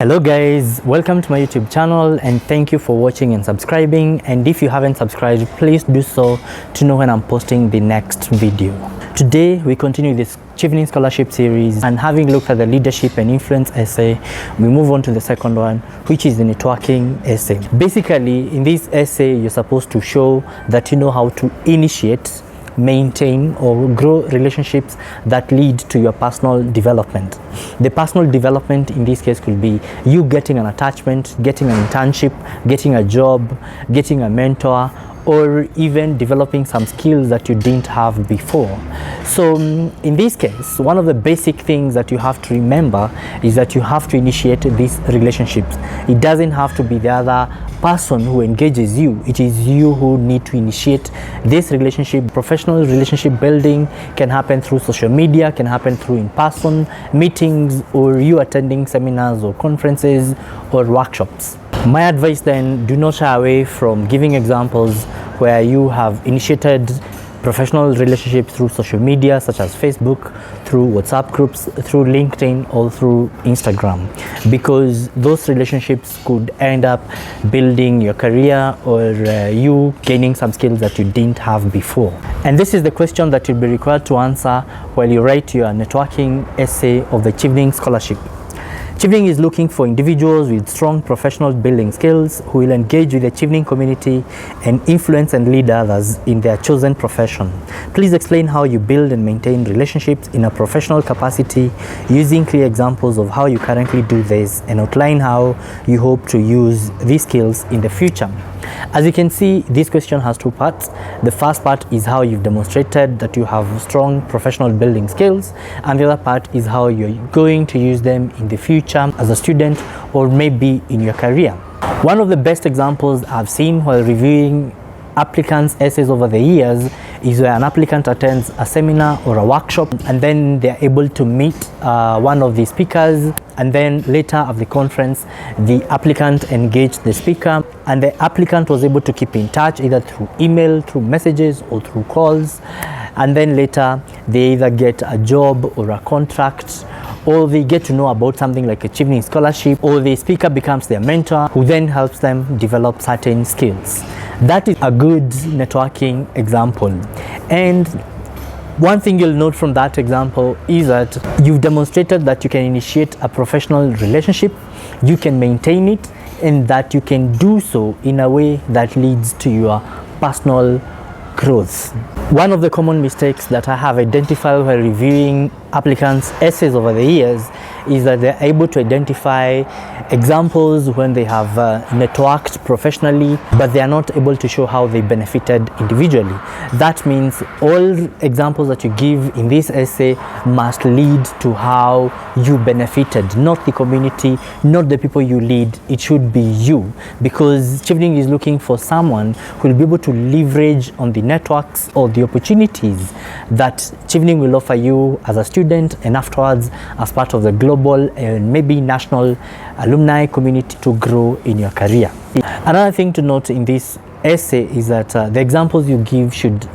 Hello guys, welcome to my YouTube channel and thank you for watching and subscribing, and if you haven't subscribed, please do so to know when I'm posting the next video. Today we continue this Chevening scholarship series, and having looked at the leadership and influence essay, we move on to the second one, which is the networking essay. Basically, in this essay you're supposed to show that you know how to initiate, maintain or grow relationships that lead to your personal development. The personal development in this case could be you getting an attachment, getting an internship, getting a job, getting a mentor, or even developing some skills that you didn't have before. So in this case, one of the basic things that you have to remember is that you have to initiate these relationships. It doesn't have to be the other person who engages you. It is you who need to initiate this relationship. Professional relationship building can happen through social media, can happen through in-person meetings, or you attending seminars or conferences or workshops. My advice then, do not shy away from giving examples where you have initiated professional relationships through social media such as Facebook, through WhatsApp groups, through LinkedIn, or through Instagram, because those relationships could end up building your career or you gaining some skills that you didn't have before. And this is the question that you'll be required to answer while you write your networking essay of the Chevening Scholarship. Chevening is looking for individuals with strong professional building skills who will engage with the Chevening community and influence and lead others in their chosen profession. Please explain how you build and maintain relationships in a professional capacity using clear examples of how you currently do this, and outline how you hope to use these skills in the future. As you can see, this question has two parts. The first part is how you've demonstrated that you have strong professional building skills, and the other part is how you're going to use them in the future as a student or maybe in your career. One of the best examples I've seen while reviewing applicants' essays over the years is where an applicant attends a seminar or a workshop, and then they're able to meet one of the speakers, and then later at the conference the applicant engaged the speaker, and the applicant was able to keep in touch either through email, through messages, or through calls, and then later they either get a job or a contract, or they get to know about something like a Chevening scholarship, or the speaker becomes their mentor who then helps them develop certain skills. That is a good networking example. And one thing you'll note from that example is that you've demonstrated that you can initiate a professional relationship, you can maintain it, and that you can do so in a way that leads to your personal growth. One of the common mistakes that I have identified while reviewing applicants' essays over the years is that they're able to identify examples when they have networked professionally, but they are not able to show how they benefited individually. That means all examples that you give in this essay must lead to how you benefited, not the community, not the people you lead. It should be you, because Chevening is looking for someone who will be able to leverage on the networks or the opportunities that Chevening will offer you as a student, and afterwards as part of the global and maybe national alumni community to grow in your career. Another thing to note in this essay is that the examples you give should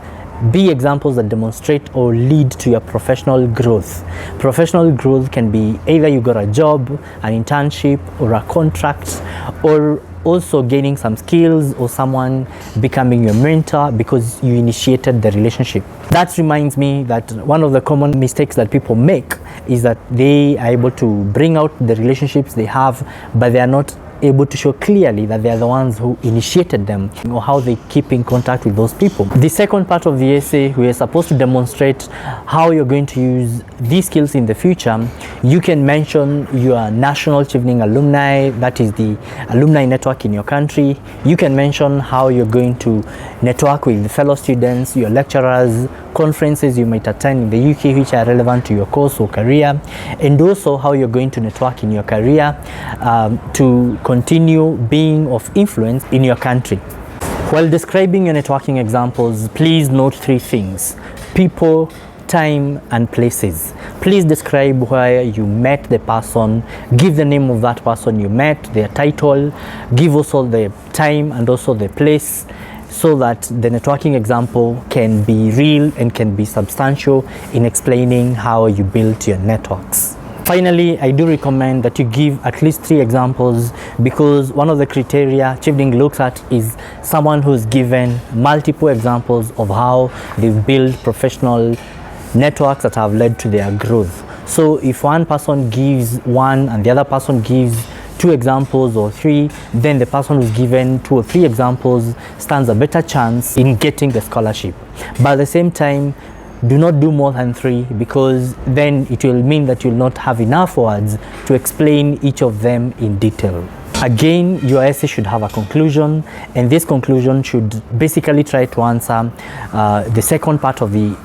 be examples that demonstrate or lead to your professional growth. Professional growth can be either you got a job, an internship, or a contract, or also gaining some skills, or someone becoming your mentor because you initiated the relationship. That reminds me that one of the common mistakes that people make is that they are able to bring out the relationships they have, but they are not able to show clearly that they are the ones who initiated them, or how they keep in contact with those people. The second part of the essay, we are supposed to demonstrate how you're going to use these skills in the future. You can mention your national Chevening alumni, that is the alumni network in your country. You can mention how you're going to network with fellow students, your lecturers, conferences you might attend in the UK which are relevant to your course or career, and also how you're going to network in your career to continue being of influence in your country. While describing your networking examples, please note three things: people, time, and places. Please describe where you met the person, give the name of that person you met, their title, give also the time and also the place, so that the networking example can be real and can be substantial in explaining how you built your networks. Finally, I do recommend that you give at least 3 examples, because one of the criteria Chevening looks at is someone who's given multiple examples of how they've built professional networks that have led to their growth. So if one person gives 1 and the other person gives 2 examples or 3, then the person who's given 2 or 3 examples stands a better chance in getting the scholarship. But at the same time, do not do more than 3, because then it will mean that you'll not have enough words to explain each of them in detail. Again, your essay should have a conclusion, and this conclusion should basically try to answer the second part of the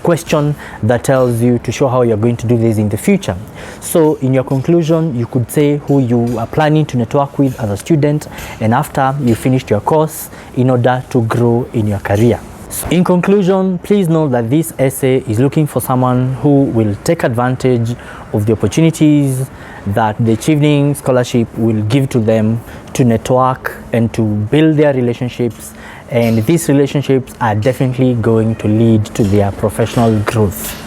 question that tells you to show how you're going to do this in the future. So in your conclusion, you could say who you are planning to network with as a student and after you finished your course, in order to grow in your career. In conclusion, please know that this essay is looking for someone who will take advantage of the opportunities that the Chevening scholarship will give to them to network and to build their relationships, and these relationships are definitely going to lead to their professional growth.